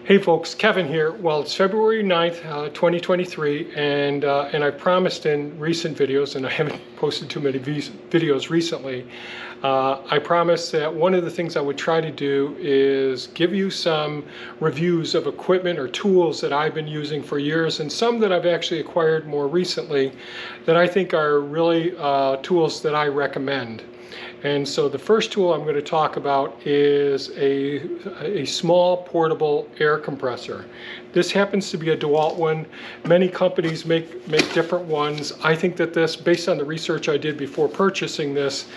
Hey folks, Kevin here. Well, it's February 9th, 2023, and I promised in recent videos, and I haven't posted too many videos recently, I promised that one of the things I would try to do is give you some reviews of equipment or tools that I've been using for years, and some that I've actually acquired more recently that I think are really tools that I recommend. And so the first tool I'm going to talk about is a small portable air compressor. This happens to be a DEWALT one. Many companies make different ones. I think that this, based on the research I did before purchasing this,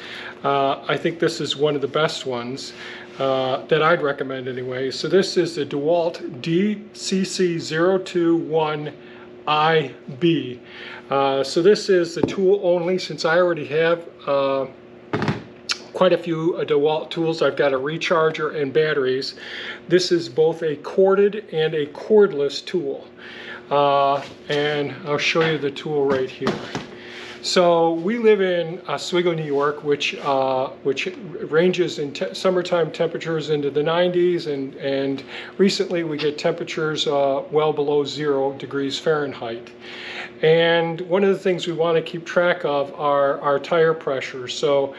I think this is one of the best ones that I'd recommend anyway. So this is the DEWALT DCC021IB. So this is the tool only, since I already have quite a few DEWALT tools. I've got a recharger and batteries. This is both a corded and a cordless tool. And I'll show you the tool right here. So we live in Oswego, New York, which ranges in summertime temperatures into the 90s, and recently we get temperatures well below 0 degrees Fahrenheit. And one of the things we want to keep track of are our tire pressure. So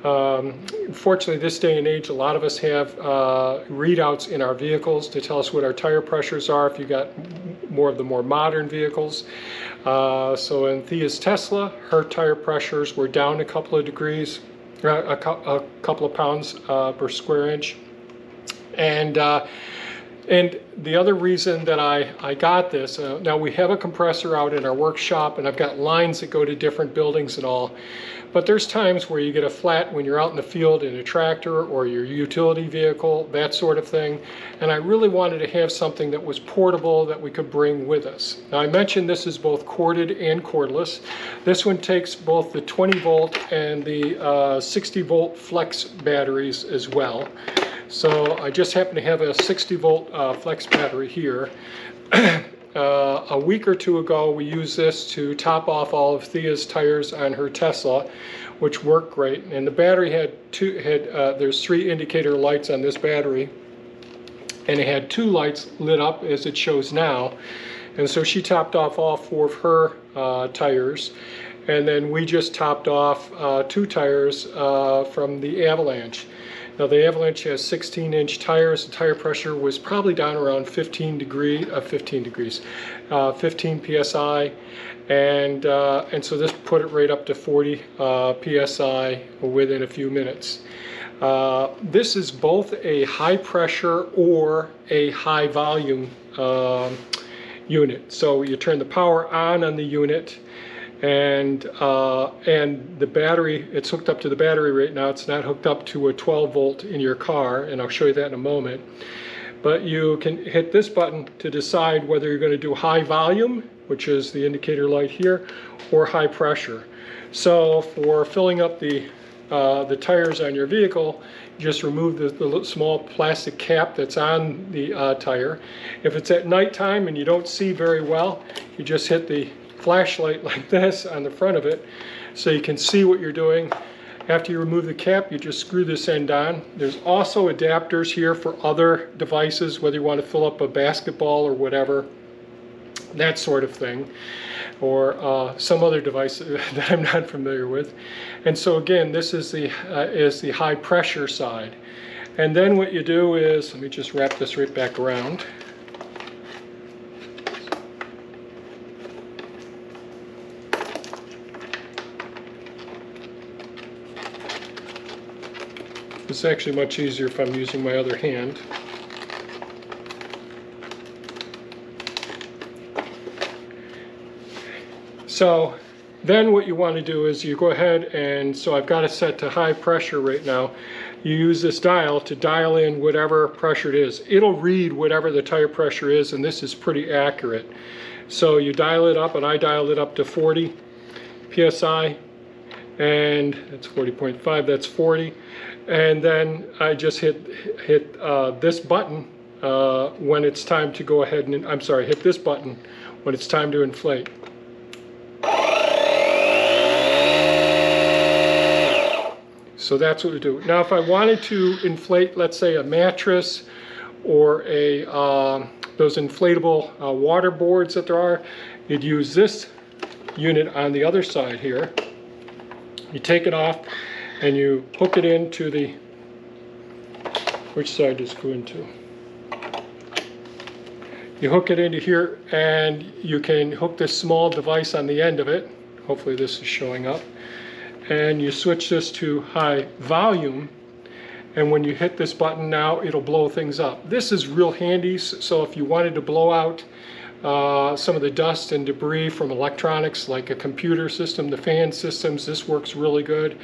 unfortunately, this day and age, a lot of us have readouts in our vehicles to tell us what our tire pressures are if you got more of the more modern vehicles. So in Thea's Tesla, her tire pressures were down a couple of degrees, a couple of pounds per square inch. And the other reason that I got this, now we have a compressor out in our workshop, and I've got lines that go to different buildings and all, but there's times where you get a flat when you're out in the field in a tractor or your utility vehicle, that sort of thing, and I really wanted to have something that was portable that we could bring with us. Now I mentioned this is both corded and cordless. This one takes both the 20 volt and the 60 volt flex batteries as well. So I just happen to have a 60 volt flex battery here. A week or two ago, we used this to top off all of Thea's tires on her Tesla, which worked great. And the battery had there's 3 indicator lights on this battery, and it had 2 lights lit up as it shows now. And so she topped off all 4 of her tires, and then we just topped off 2 tires from the Avalanche. Now the Avalanche has 16-inch tires. The tire pressure was probably down around 15 psi, and so this put it right up to 40 psi within a few minutes. This is both a high pressure or a high volume unit. So you turn the power on the unit, and the battery, it's hooked up to the battery right now. It's not hooked up to a 12 volt in your car, and I'll show you that in a moment. But you can hit this button to decide whether you're going to do high volume, which is the indicator light here, or high pressure. So for filling up the tires on your vehicle, you just remove the small plastic cap that's on the tire. If it's at nighttime and you don't see very well, you just hit the flashlight like this on the front of it so you can see what you're doing. After you remove the cap, you just screw this end on. There's also adapters here for other devices, whether you want to fill up a basketball or whatever, that sort of thing, or some other device that I'm not familiar with. And so again, this is the high pressure side. And then what you do is, let me just wrap this right back around. It's actually much easier if I'm using my other hand. So then what you want to do is you go ahead, and so I've got it set to high pressure right now. You use this dial to dial in whatever pressure it is. It'll read whatever the tire pressure is, and this is pretty accurate. So you dial it up, and I dialed it up to 40 psi, and that's 40.5, that's 40. And then I just hit this button when it's time to go ahead and, I'm sorry, hit this button when it's time to inflate. So that's what we do. Now if I wanted to inflate, let's say, a mattress or a those inflatable water boards that there are, you'd use this unit on the other side here. You take it off and you hook it into the, which side does it go into? You hook it into here, and you can hook this small device on the end of it. Hopefully this is showing up. And you switch this to high volume, and when you hit this button now, it'll blow things up. This is real handy, so if you wanted to blow out some of the dust and debris from electronics like a computer system, the fan systems, this works really good.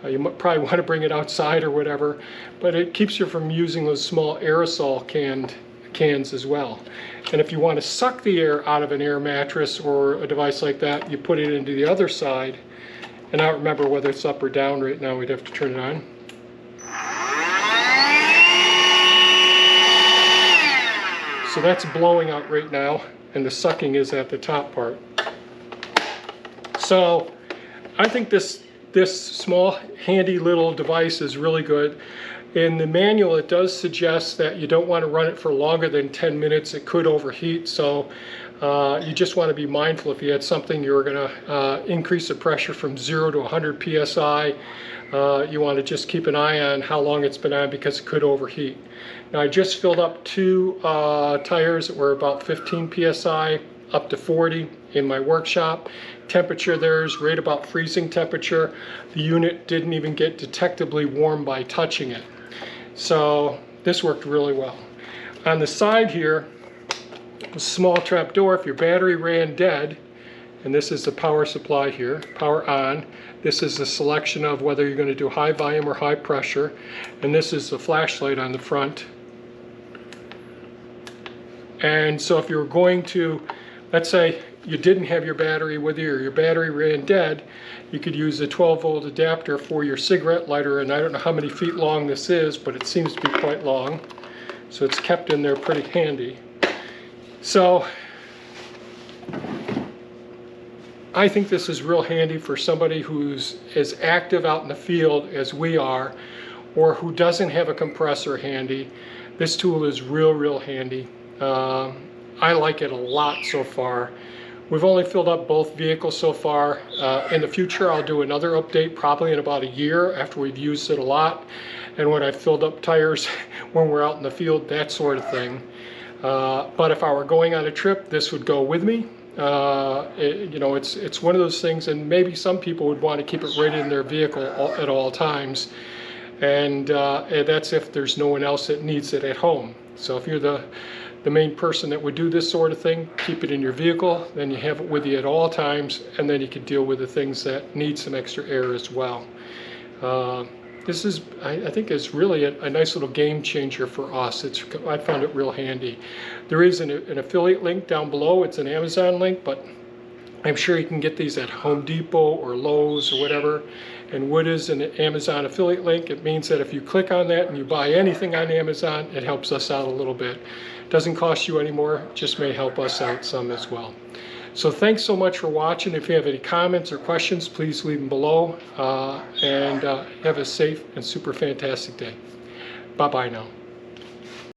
You might probably want to bring it outside or whatever, but it keeps you from using those small aerosol cans as well. And if you want to suck the air out of an air mattress or a device like that, you put it into the other side. And I don't remember whether it's up or down right now. We'd have to turn it on. So that's blowing out right now, and the sucking is at the top part. So I think this small handy little device is really good. In the manual it does suggest that you don't want to run it for longer than 10 minutes. It could overheat, so you just want to be mindful. If you had something you were going to increase the pressure from 0 to 100 psi, you want to just keep an eye on how long it's been on, because it could overheat. Now I just filled up 2 tires that were about 15 psi up to 40 in my workshop. Temperature there is right about freezing temperature. The unit didn't even get detectably warm by touching it. So this worked really well. On the side here, a small trap door. If your battery ran dead, and this is the power supply here, power on. This is the selection of whether you're going to do high volume or high pressure. And this is the flashlight on the front. And so if you're going to, let's say you didn't have your battery with you, or your battery ran dead, you could use a 12-volt adapter for your cigarette lighter. And I don't know how many feet long this is, but it seems to be quite long. So it's kept in there pretty handy. So I think this is real handy for somebody who's as active out in the field as we are, or who doesn't have a compressor handy. This tool is real handy. I like it a lot so far. We've only filled up both vehicles so far. In the future I'll do another update probably in about a year after we've used it a lot, and when I've filled up tires when we're out in the field, that sort of thing. But if I were going on a trip, this would go with me. You know, it's one of those things, and maybe some people would want to keep it right in their vehicle at all times, and that's if there's no one else that needs it at home. So if you're the main person that would do this sort of thing, keep it in your vehicle, then you have it with you at all times, and then you can deal with the things that need some extra air as well. This is, I think, is really a nice little game changer for us. I found it real handy. There is an affiliate link down below. It's an Amazon link, but I'm sure you can get these at Home Depot or Lowe's or whatever. And what is an Amazon affiliate link? It means that if you click on that and you buy anything on Amazon, it helps us out a little bit. It doesn't cost you any more, just may help us out some as well. So thanks so much for watching. If you have any comments or questions, please leave them below. And have a safe and super fantastic day. Bye-bye now.